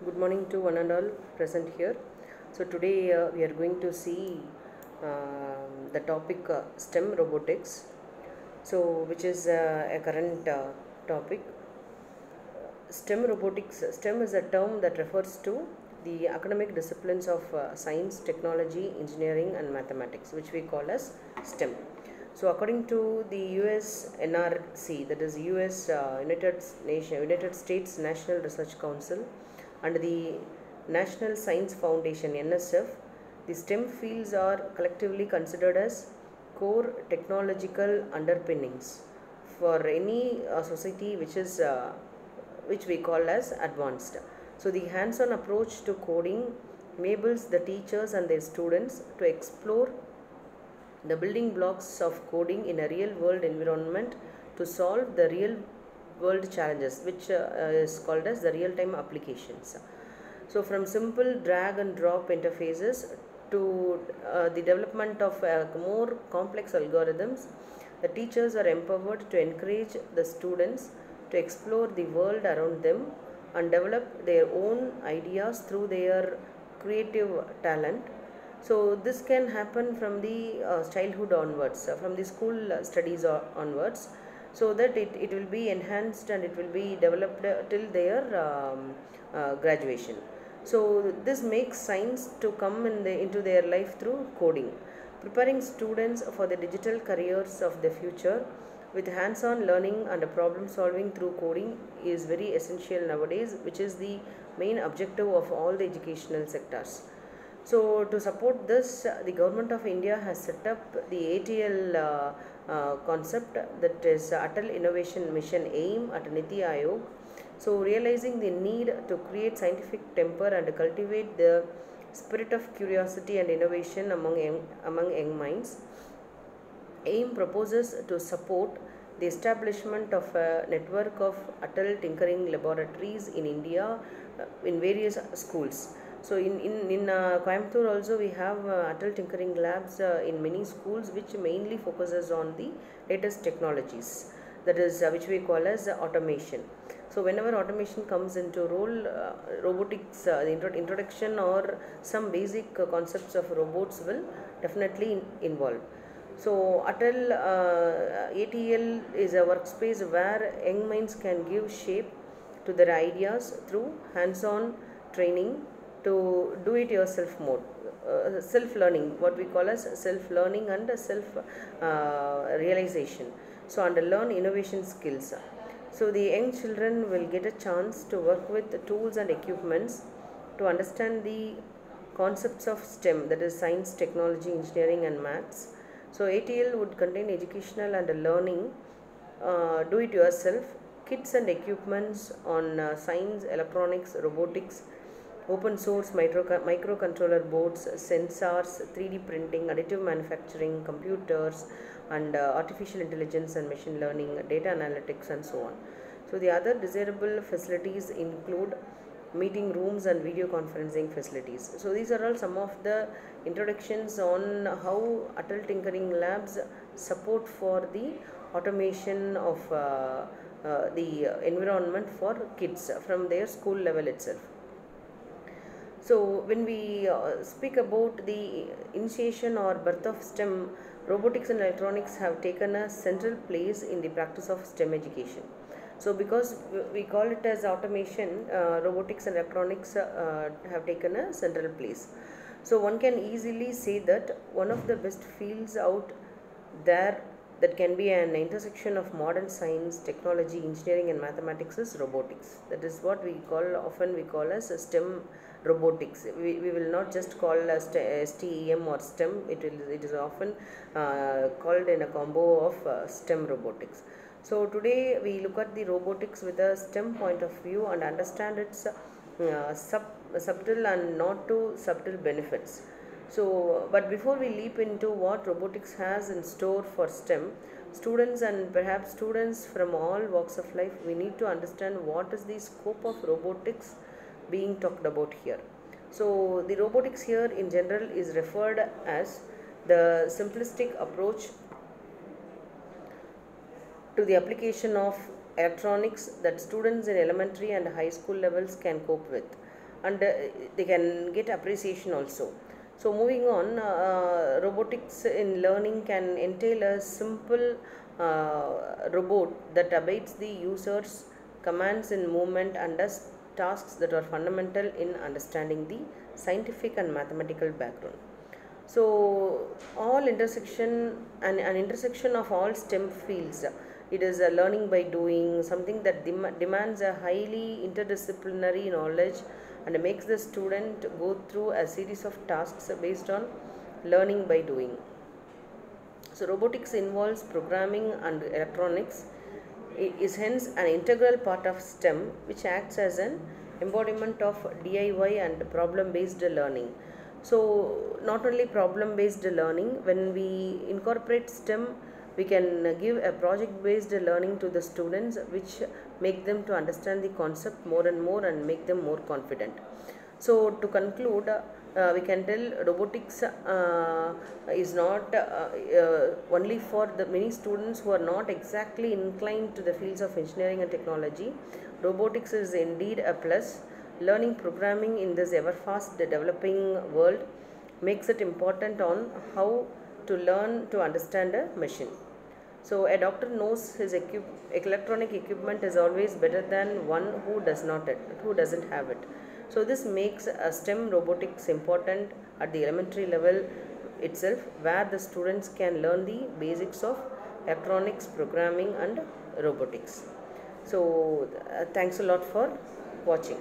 Good morning to one and all present here. So today we are going to see the topic STEM robotics. So which is a current topic. STEM robotics. STEM is a term that refers to the academic disciplines of science, technology, engineering, and mathematics, which we call as STEM. So, according to the US NRC, that is US United States National Research Council, and the National Science Foundation (NSF), the STEM fields are collectively considered as core technological underpinnings for any society which we call as advanced. So the hands-on approach to coding enables the teachers and their students to explore the building blocks of coding in a real-world environment to solve the real-world challenges, which is called as the real-time applications. So from simple drag and drop interfaces to the development of more complex algorithms, the teachers are empowered to encourage the students to explore the world around them and develop their own ideas through their creative talent. So this can happen from the childhood onwards, from the school studies onwards, so that it will be enhanced and it will be developed till their graduation. So this makes science to come into their life through coding, preparing students for the digital careers of the future with hands-on learning and problem solving through coding is very essential nowadays, which is the main objective of all the educational sectors. So to support this, the government of India has set up the ATL concept, that is Atal Innovation Mission AIM at Niti Aayog. So realizing the need to create scientific temper and cultivate the spirit of curiosity and innovation among young minds, AIM proposes to support the establishment of a network of Atal Tinkering Laboratories in India in various schools. So in Coimbatore also we have Atal Tinkering Labs in many schools, which mainly focuses on the latest technologies, that is which we call as automation. So whenever automation comes into role, robotics, the introduction or some basic concepts of robots will definitely involve. So Atal ATL is a workspace where young minds can give shape to their ideas through hands-on training to do-it-yourself mode, self-learning, what we call as self-learning and self-realization. So and learn innovation skills. So the young children will get a chance to work with tools and equipments to understand the concepts of STEM, that is science, technology, engineering and maths. So ATL would contain educational and learning, do-it-yourself, kits and equipments on science, electronics, robotics, open source microcontroller boards, sensors, 3D printing, additive manufacturing, computers, and artificial intelligence and machine learning, data analytics, and so on. So the other desirable facilities include meeting rooms and video conferencing facilities. So these are all some of the introductions on how Atal Tinkering Labs support for the automation of the environment for kids from their school level itself. So when we speak about the initiation or birth of STEM, robotics and electronics have taken a central place in the practice of STEM education. So because we call it as automation, robotics and electronics have taken a central place. So one can easily say that one of the best fields out there that can be an intersection of modern science, technology, engineering and mathematics is robotics. That is what often we call as STEM robotics. We will not just call as STEM or STEM. It is often called in a combo of STEM robotics. So today we look at the robotics with a STEM point of view and understand its subtle and not too subtle benefits. So, but before we leap into what robotics has in store for STEM, students and perhaps students from all walks of life, we need to understand what is the scope of robotics being talked about here. So, the robotics here in general is referred as the simplistic approach to the application of electronics that students in elementary and high school levels can cope with. and they can get appreciation also. So moving on, robotics in learning can entail a simple robot that obeys the user's commands in movement and does tasks that are fundamental in understanding the scientific and mathematical background. So all intersection and an intersection of all STEM fields. It is a learning by doing, something that demands a highly interdisciplinary knowledge and makes the student go through a series of tasks based on learning by doing. So robotics involves programming and electronics. It is hence an integral part of STEM, which acts as an embodiment of DIY and problem-based learning. So not only problem-based learning, when we incorporate STEM, we can give a project-based learning to the students, which make them to understand the concept more and more and make them more confident. So to conclude, we can tell robotics is not only for the many students who are not exactly inclined to the fields of engineering and technology. Robotics is indeed a plus. Learning programming in this ever fast developing world makes it important on how to learn to understand a machine. So a doctor knows his electronic equipment is always better than one who doesn't have it. So this makes a STEM robotics important at the elementary level itself, where the students can learn the basics of electronics, programming and robotics. So thanks a lot for watching.